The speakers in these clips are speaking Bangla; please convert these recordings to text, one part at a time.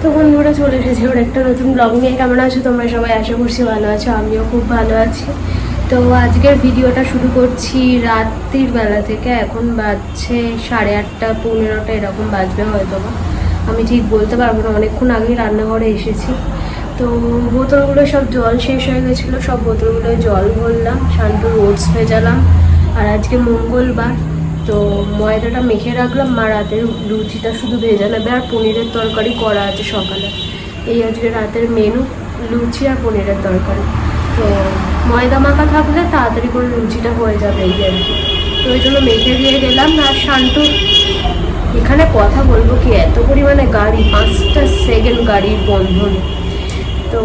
তো বন্ধুরা চলে এসেছে ওর একটা নতুন ব্লগ নিয়ে। কেমন আছো তোমরা সবাই? আশা করছি ভালো আছো, আমিও খুব ভালো আছি। তো আজকের ভিডিওটা শুরু করছি রাত্রির বেলা থেকে। এখন বাজছে 8:30 15টা এরকম বাজবে হয়তো বা, আমি ঠিক বলতে পারবো না। অনেকক্ষণ আগেই রান্নাঘরে এসেছি। তো বোতলগুলো সব জল শেষ হয়ে গেছিলো, সব বোতলগুলোয় জল ভরলাম, শান্তুর ওটস ভেজালাম। আর আজকে মঙ্গলবার, তো ময়দাটা মেখে রাখলাম। মা রাতের লুচিটা শুধু ভেজে নেবে, আর পনিরের তরকারি করা আছে সকালে। এই আজকে রাতের মেনু, লুচি আর পনিরের তরকারি। তো ময়দা মাখা থাকলে তাড়াতাড়ি করে লুচিটা হয়ে যাবে এই আর কি। তো ওই জন্য মেখে দিয়ে গেলাম। আর শান্তু এখানে কথা বলবো কি, এত পরিমাণে গাড়ি, 5টা সেকেন্ড গাড়ির বন্ধন। তো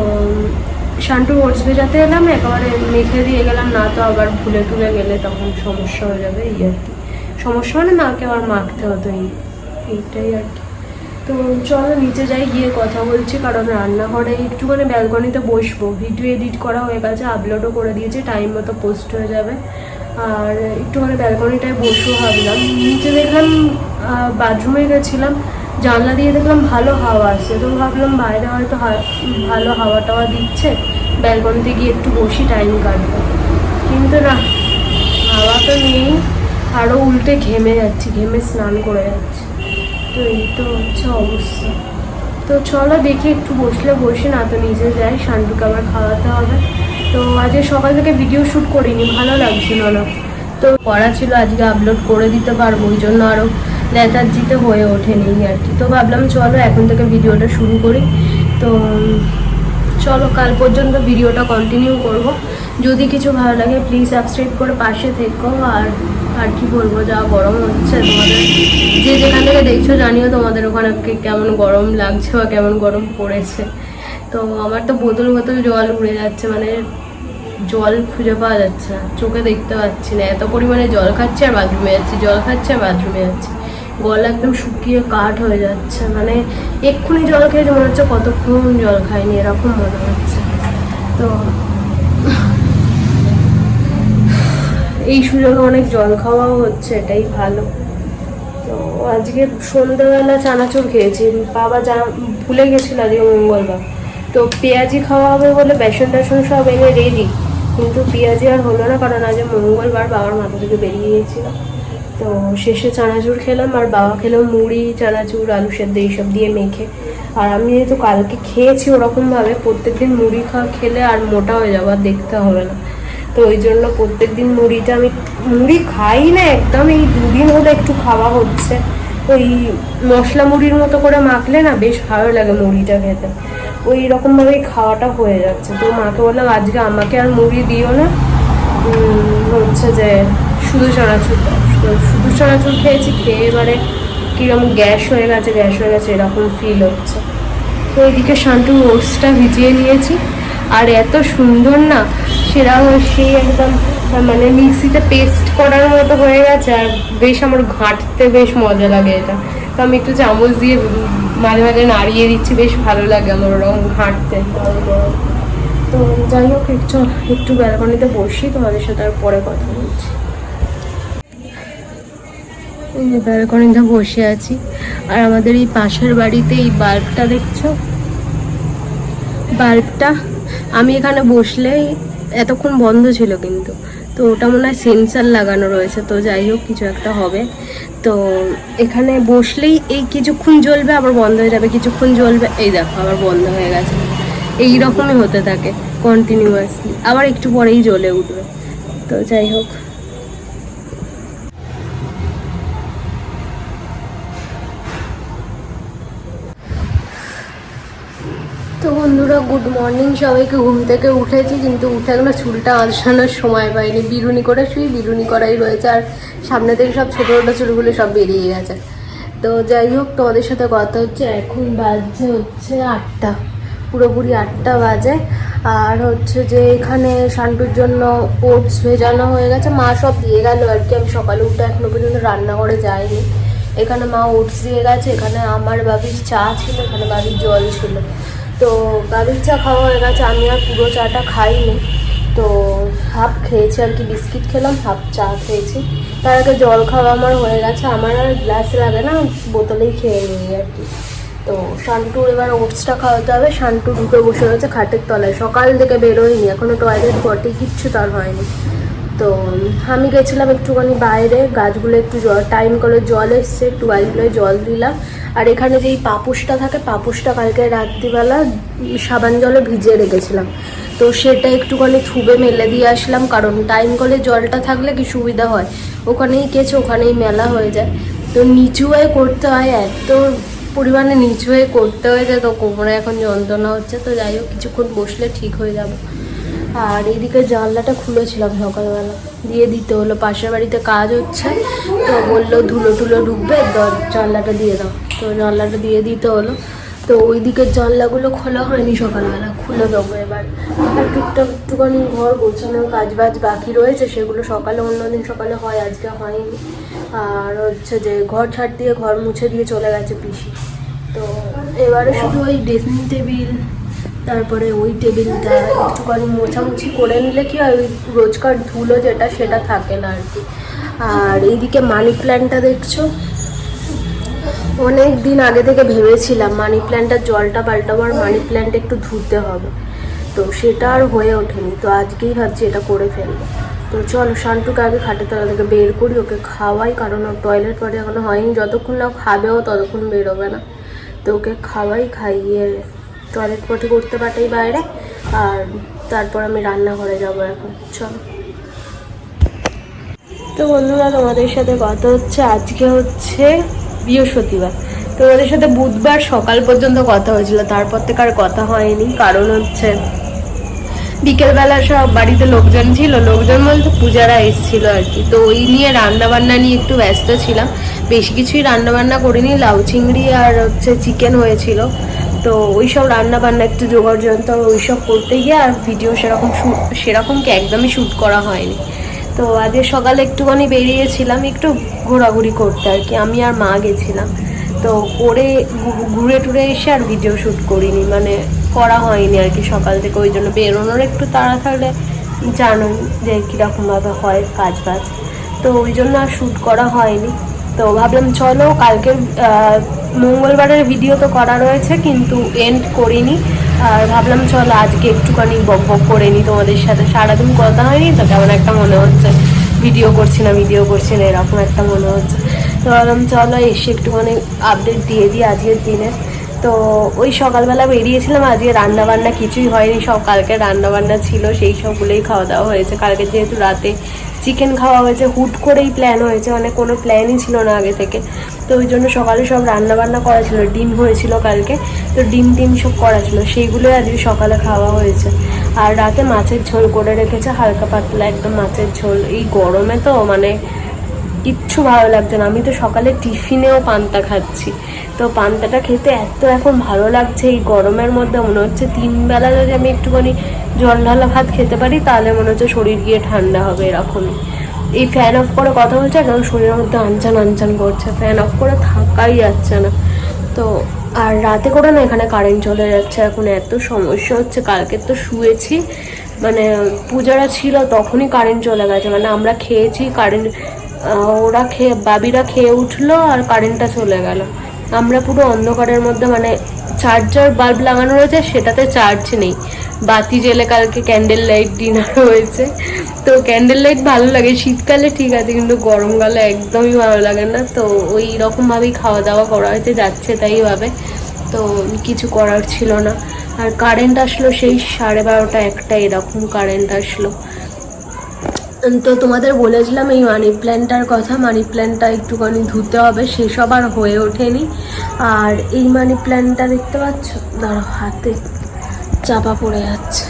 শান্টু ওটস ভেজাতে এলাম, একেবারে মেখে দিয়ে গেলাম, না তো আবার ভুলে টুলে গেলে তখন সমস্যা হয়ে যাবে এই আর কি। সমস্যা মানে মাকে আবার মাখতে হতো, এইটাই আর কি। তো চলো নিচে যাই, গিয়ে কথা বলছি, কারণ রান্নাঘরে একটুখানি ব্যালকনিতে বসবো। ভিডিও এডিট করা হয়ে গেছে, আপলোডও করে দিয়েছি, টাইম মতো পোস্ট হয়ে যাবে। আর একটুখানি ব্যালকনিটায় বসবো ভাবলাম। নিচে দেখলাম, বাথরুমে গেছিলাম, জানলা দিয়ে দেখলাম ভালো হাওয়া আসছে, তো ভাবলাম বাইরে হয়তো ভালো হাওয়া টাওয়া দিচ্ছে, ব্যালকনিতে গিয়ে একটু বসি, টাইম কাটবো। কিন্তু না, হাওয়া তো নেই, আরও উল্টে ঘেমে যাচ্ছি, ঘেমে স্নান করে যাচ্ছি। তো এই তো হচ্ছে অবস্থা। তো চলো দেখি, একটু বসলে বসি, না তো নিচে যাই, শান্তুকে আবার খাওয়াতে হবে। তো আজকে সকাল থেকে ভিডিও শ্যুট করিনি, ভালো লাগছিল না। তো পড়া ছিল, আজকে আপলোড করে দিতে পারবো, ওই জন্য আরও লেথার্জিতে হয়ে ওঠেনি আর কি। তো ভাবলাম চলো এখন থেকে ভিডিওটা শুরু করি। তো চলো কাল পর্যন্ত ভিডিওটা কন্টিনিউ করব। যদি কিছু ভালো লাগে প্লিজ সাবস্ক্রাইব করে পাশে থেকো। আর কি বলবো, যা গরম হচ্ছে, তোমাদের যে যেখান থেকে দেখছো জানিও তোমাদের ওখানে কেমন গরম লাগছে বা কেমন গরম পড়েছে। তো আমার তো বোতল জল উড়ে যাচ্ছে, মানে জল খুঁজে পাওয়া যাচ্ছে না, চোখে দেখতে পাচ্ছি না, এত পরিমাণে জল খাচ্ছে আর বাথরুমে যাচ্ছি, জল খাচ্ছে আর বাথরুমে যাচ্ছি। গলা একদম শুকিয়ে কাঠ হয়ে যাচ্ছে, মানে এক্ষুনি জল খেয়েছে মনে হচ্ছে কতক্ষণ জল খাইনি, এরকম মনে হচ্ছে। তো এই সুযোগে অনেক জল খাওয়াও হচ্ছে, এটাই ভালো। তো আজকে সন্ধ্যাবেলা চানাচুর খেয়েছি, বাবা ভুলে গেছিল আজকে মঙ্গলবার। তো পেঁয়াজি খাওয়া হবে বলে বেসন টেসন সব এনে রেডি, কিন্তু পেঁয়াজি আর হলো না, কারণ আজ মঙ্গলবার, বাবার মাথা থেকে বেরিয়ে গিয়েছিল। তো শেষে চানাচুর খেলাম, আর বাবা খেলো মুড়ি, চানাচুর, আলু সেদ্ধ এইসব দিয়ে মেখে। আর আমি যেহেতু কালকে খেয়েছি ওরকমভাবে, প্রত্যেকদিন মুড়ি খেলে আর মোটা হয়ে যাবো, আর দেখতে হবে না। তো ওই জন্য প্রত্যেকদিন মুড়িটা, আমি মুড়ি খাই না একদম, এই 2 দিন হলে একটু খাওয়া হচ্ছে। ওই মশলা মুড়ির মতো করে মাখলে না বেশ ভালো লাগে মুড়িটা খেতে, ওই রকমভাবেই খাওয়াটা হয়ে যাচ্ছে। তো মাকে বললাম আজকে আমাকে আর মুড়ি দিও না, হচ্ছে যে শুধু চানাচুর, শুধু চানাচুর খেয়েছি, খেয়ে এবারে কীরকম গ্যাস হয়ে গেছে এরকম ফিল হচ্ছে। তো ওইদিকে শান্তু ওটসটা ভিজিয়ে নিয়েছি, আর এত সুন্দর না, সেই একদম মানে মিক্সিতে পেস্ট করার মতো হয়ে গেছে, আর বেশ আমার ঘাঁটতে বেশ মজা লাগে এটা। তো আমি একটু চামচ দিয়ে মাঝে মাঝে নাড়িয়ে দিচ্ছি, বেশ ভালো লাগে আমার ওরকম ঘাঁটতে। তো যাই হোক, একটু ব্যালকনিতে বসি, তোমাদের সাথে আর পরে কথা বলছি। এই যে ব্যালকনিতে বসে আছি, আর আমাদের এই পাশের বাড়িতে এই বাল্বটা দেখছো, বাল্বটা আমি এখানে বসলেই এতক্ষণ বন্ধ ছিল, কিন্তু তো ওটা মনে হয় সেন্সার লাগানো রয়েছে, তো যাই হোক কিছু একটা হবে। তো এখানে বসলেই এই কিছুক্ষণ জ্বলবে, আবার বন্ধ হয়ে যাবে, কিছুক্ষণ জ্বলবে, এই দেখো আবার বন্ধ হয়ে গেছে। এইরকমই হতে থাকে কন্টিনিউয়াসলি, আবার একটু পরেই জ্বলে উঠবে। তো যাই হোক, তো বন্ধুরা গুড মর্নিং সবাইকে। ঘুম থেকে উঠেছি, কিন্তু উঠে এখনো চুলটা আঁচড়ানোর সময় পাইনি, বিরুনি করে শুই, বিরুনি করাই রয়েছে, আর সামনে থেকে সব ছোটো ছোটো চুলগুলো সব বেরিয়ে গেছে। তো যাই হোক, তোমাদের সাথে কথা হচ্ছে, এখন বাজছে হচ্ছে 8টা, পুরোপুরি 8টা বাজে। আর হচ্ছে যে এখানে শান্তুর জন্য ওটস ভেজানো হয়ে গেছে, মা সব দিয়ে গেল আর কি। আমি সকালে উঠে এখনো পর্যন্ত রান্নাঘরে যাইনি। এখানে মা ওটস দিয়ে গেছে, এখানে আমার বাবির চা ছিল, এখানে বাবির জল ছিল। তো বাবির চা খাওয়া হয়ে গেছে, আমি আর পুরো চাটা খাইনি, তো হাফ খেয়েছি আর কি, বিস্কিট খেলাম, হাফ চা খেয়েছি। তার আগে জল খাওয়া আমার হয়ে গেছে, আমার আর গ্লাস লাগে না, বোতলেই খেয়ে নিই আর কি। তো শান্টুর এবার ওটসটা খাওয়াতে হবে। শান্টু ঢুকে বসে রয়েছে খাটের তলায়, সকাল থেকে বেরোয়নি, এখনও টয়লেট পটি কিচ্ছু তার হয়নি। তো আমি গেছিলাম একটুখানি বাইরে, গাছগুলো একটু টাইম করে জল এসছে, একটু গাছগুলোয় জল দিলাম। আর এখানে যেই পাপোশটা থাকে, পাপোশটা কালকে রাত্রিবেলা সাবান জলে ভিজিয়ে রেখেছিলাম, তো সেটা একটুখানি থুবে মেলে দিয়ে আসলাম। কারণ টাইম কলে জলটা থাকলে কি সুবিধা হয়, ওখানেই কেচে ওখানেই মেলা হয়ে যায়। তো নিচু হয়ে করতে হয়, এত পরিমাণে নিচু হয়ে করতে হয়েছে, তো কোমরে এখন যন্ত্রণা হচ্ছে। তো যাই হোক, কিছুক্ষণ বসলে ঠিক হয়ে যাবে। আর এইদিকে জানলাটা খুলেছিলাম সকালবেলা, দিয়ে দিতে হলো, পাশের বাড়িতে কাজ হচ্ছে, তো বললো ধুলো টুলো ঢুকবে, জানলাটা দিয়ে দাও, তো জানলাটা দিয়ে দিতে হলো। তো ওই দিকের জানলাগুলো খোলা হয়নি, সকালবেলা খুলে দেবো এবার। আর টুকটাক একটুখানি ঘর গোছানোর কাজ বাজ বাকি রয়েছে, সেগুলো সকালে, অন্যদিন সকালে হয়, আজকে হয়নি। আর হচ্ছে যে ঘর ঝাড় দিয়ে ঘর মুছে দিয়ে চলে গেছে পিসি। তো এবারে শুধু ওই ড্রেসিং টেবিল, তারপরে ওই টেবিলটা একটুখানি মোছামুছি করে নিলে কি হয়, ওই রোজকার ধুলো যেটা সেটা থাকে না আর কি। আর এইদিকে মানি প্ল্যান্টটা দেখছো, অনেক দিন আগে থেকে ভেবেছিলাম মানি প্ল্যান্টটার জলটা পাল্টাবো, আর মানি প্ল্যান্ট একটু ধুতে হবে, তো সেটা আর হয়ে ওঠেনি। তো আজকেই ভাবছি এটা করে ফেলবো। তো চলো শান্তুকে আগে খাটের তলা থেকে বের করি, ওকে খাওয়াই, কারণ ওর টয়লেট পটে এখনো হয়নি, যতক্ষণ না খাবেও ততক্ষণ বেরোবে না। তো ওকে খাওয়াই, খাইয়ে টয়লেট পটি করতে পাঠাই বাইরে, আর তারপর আমি রান্নাঘরে যাবো এখন। চলো। তো বন্ধুরা, তোমাদের সাথে কথা হচ্ছে, আজকে হচ্ছে বৃহস্পতিবার, তোমাদের সাথে বুধবার সকাল পর্যন্ত কথা হয়েছিল, তারপর থেকে আর কথা হয়নি। কারণ হচ্ছে বিকেলবেলা সব বাড়িতে লোকজন ছিল, লোকজন বলতে পূজারা এসেছিল আর কি, তো ওই নিয়ে রান্না বান্না নিয়ে একটু ব্যস্ত ছিলাম। বেশি কিছুই রান্না বান্না করিনি, লাউ চিংড়ি আর হচ্ছে চিকেন হয়েছিল, তো ওই সব রান্না বান্না একটু জোগাড় যন্ত্র ওই সব করতে গিয়ে আর ভিডিও সেরকম কি একদমই শ্যুট করা হয়নি। তো আজকে সকালে একটুখানি বেরিয়েছিলাম একটু ঘোরাঘুরি করতে আর কি, আমি আর মা গেছিলাম। তো করে ঘুরে টুরে এসে আর ভিডিও শ্যুট করিনি, মানে করা হয়নি আর কি সকাল থেকে। ওই জন্য বেরোনোর একটু তাড়া থাকলে জানোই যে কীরকমভাবে হয় কাজ বাজ, তো ওই জন্য আর শ্যুট করা হয়নি। তো ভাবলাম চলো, কালকের মঙ্গলবারের ভিডিও তো করা রয়েছে কিন্তু এন্ড করিনি, আর ভাবলাম চলো আজকে একটুখানি বক বক করে নিই তোমাদের সাথে। সারাদিন কথা হয়নি তো কেমন একটা মনে হচ্ছে, ভিডিও করছি না এরকম একটা মনে হচ্ছে। তো ভাবলাম চলো এসে একটুখানি আপডেট দিয়ে দিই আজকের দিনে। তো ওই সকালবেলা বেরিয়েছিলাম, আজকে রান্নাবান্না কিছুই হয়নি, সব কালকে রান্নাবান্না ছিল, সেই সবগুলোই খাওয়া দাওয়া হয়েছে। কালকে যেহেতু রাতে চিকেন খাওয়া হয়েছে, হুট করেই প্ল্যান হয়েছে, মানে কোনো প্ল্যানই ছিল না আগে থেকে, তো ওই জন্য সকালে সব রান্নাবান্না করা ছিল। ডিম হয়েছিল কালকে, তো ডিম সব করা ছিল, সেইগুলোই আজকে সকালে খাওয়া হয়েছে। আর রাতে মাছের ঝোল করে রেখেছে, হালকা পাতলা একদম মাছের ঝোল। এই গরমে তো মানে কিচ্ছু ভালো লাগছে না। আমি তো সকালে টিফিনেও পান্তা খাচ্ছি, তো পান্তাটা খেতে এত এখন ভালো লাগছে এই গরমের মধ্যে। মনে হচ্ছে 3 বেলা যদি আমি একটুখানি জল ঢালা ভাত খেতে পারি তাহলে মনে হচ্ছে শরীর গিয়ে ঠান্ডা হবে এরকমই। এই ফ্যান অফ করে কথা বলছে, কারণ শরীরের মধ্যে আনচান করছে, ফ্যান অফ করে থাকাই যাচ্ছে না। তো আর রাতে করে না এখানে কারেন্ট চলে যাচ্ছে, এখন এত সমস্যা হচ্ছে। কালকে তো শুয়েছি, মানে পূজারা ছিল তখনই কারেন্ট চলে গেছে, মানে আমরা খেয়েছি, কারেন্ট ওরা বাবিরা খেয়ে উঠলো আর কারেন্টটা চলে গেল। আমরা পুরো অন্ধকারের মধ্যে, মানে চার্জার বাল্ব লাগানো রয়েছে সেটাতে চার্জ নেই, বাতি জেলে কালকে ক্যান্ডেল লাইট ডিনার হয়েছে। তো ক্যান্ডেল লাইট ভালো লাগে শীতকালে, ঠিক আছে, কিন্তু গরমকালে একদমই ভালো লাগে না। তো ওই রকমভাবেই খাওয়া দাওয়া করা হয়েছে, যাচ্ছে তাই ভাবে, তো কিছু করার ছিল না। আর কারেন্ট আসলো সেই 12:30 1টা এরকম কারেন্ট আসলো। তো তোমাদের বলেছিলাম এই মানি প্ল্যান্টটার কথা, মানি প্ল্যান্টটা একটুখানি ধুতে হবে, সেসব আর হয়ে ওঠেনি। আর এই মানি প্ল্যান্টটা দেখতে পাচ্ছ, দাঁড়াও হাতে চাপা পড়ে যাচ্ছে।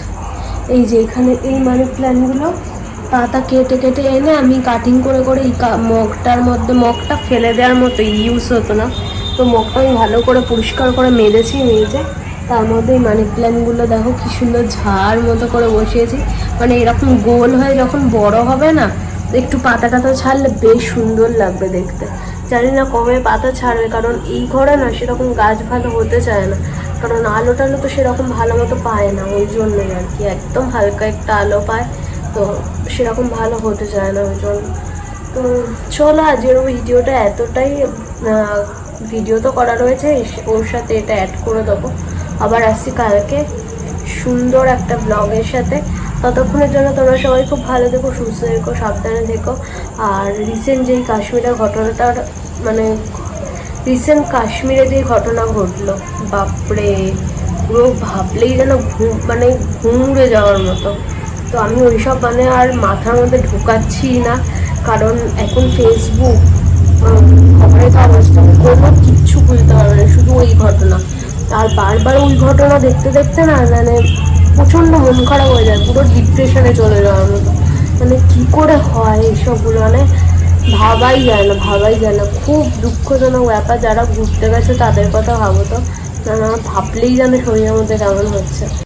এই যে এখানে এই মানি প্ল্যান্টগুলো পাতা কেটে এনে আমি কাটিং করে এই মগটার মধ্যে, মগটা ফেলে দেওয়ার মতো ইউজ হতো না, তো মগটা আমি ভালো করে পরিষ্কার করে মেজেছি, মেজে তার মধ্যে এই মানি প্ল্যান্টগুলো দেখো কি সুন্দর ঝাড় মতো করে বসিয়েছি। মানে এরকম গোল হয়ে যখন বড় হবে না, একটু পাতা টাতা ছাড়লে বেশ সুন্দর লাগবে দেখতে। জানি না কবে পাতা ছাড়বে, কারণ এই ঘরে না সেরকম গাছ ভালো হতে চায় না, কারণ আলো টালো তো সেরকম ভালো মতো পায় না, ওই জন্যই আর কি, একদম হালকা একটা আলো পায়, তো সেরকম ভালো হতে চায় না ওই জন্য। তো চলো আজকের ভিডিওটা এতটাই, ভিডিও তো করা রয়েছে, ওর সাথে এটা অ্যাড করে দেবো। আবার আসছি কালকে সুন্দর একটা ব্লগের সাথে। ততক্ষণের জন্য তোমরা সবাই খুব ভালো থেকো, সুস্থ থেকো, সাবধানে থেকো। আর রিসেন্ট যেই কাশ্মীরের ঘটনাটার মানে রিসেন্ট কাশ্মীরে যেই ঘটনা ঘটলো, বাপরে পুরো ভাবলেই যেন ঘুম উড়ে যাওয়ার মতো। তো আমি ওইসব আর মাথার মধ্যে ঢোকাচ্ছি না, কারণ এখন ফেসবুক খবরের কাগজ কোনো কিচ্ছু বুঝতে পারবে না, শুধু ওই ঘটনা। আর বারবার ওই ঘটনা দেখতে দেখতে না প্রচণ্ড মন খারাপ হয়ে যায়, পুরো ডিপ্রেশনে চলে যাওয়ার মতো। কি করে হয় এইসবগুলো, ভাবাই যায় না। খুব দুঃখজনক ব্যাপার। যারা ঘুরতে গেছে তাদের কথা ভাবো তো, ভাবলেই যেন শরীরের মধ্যে কেমন হচ্ছে।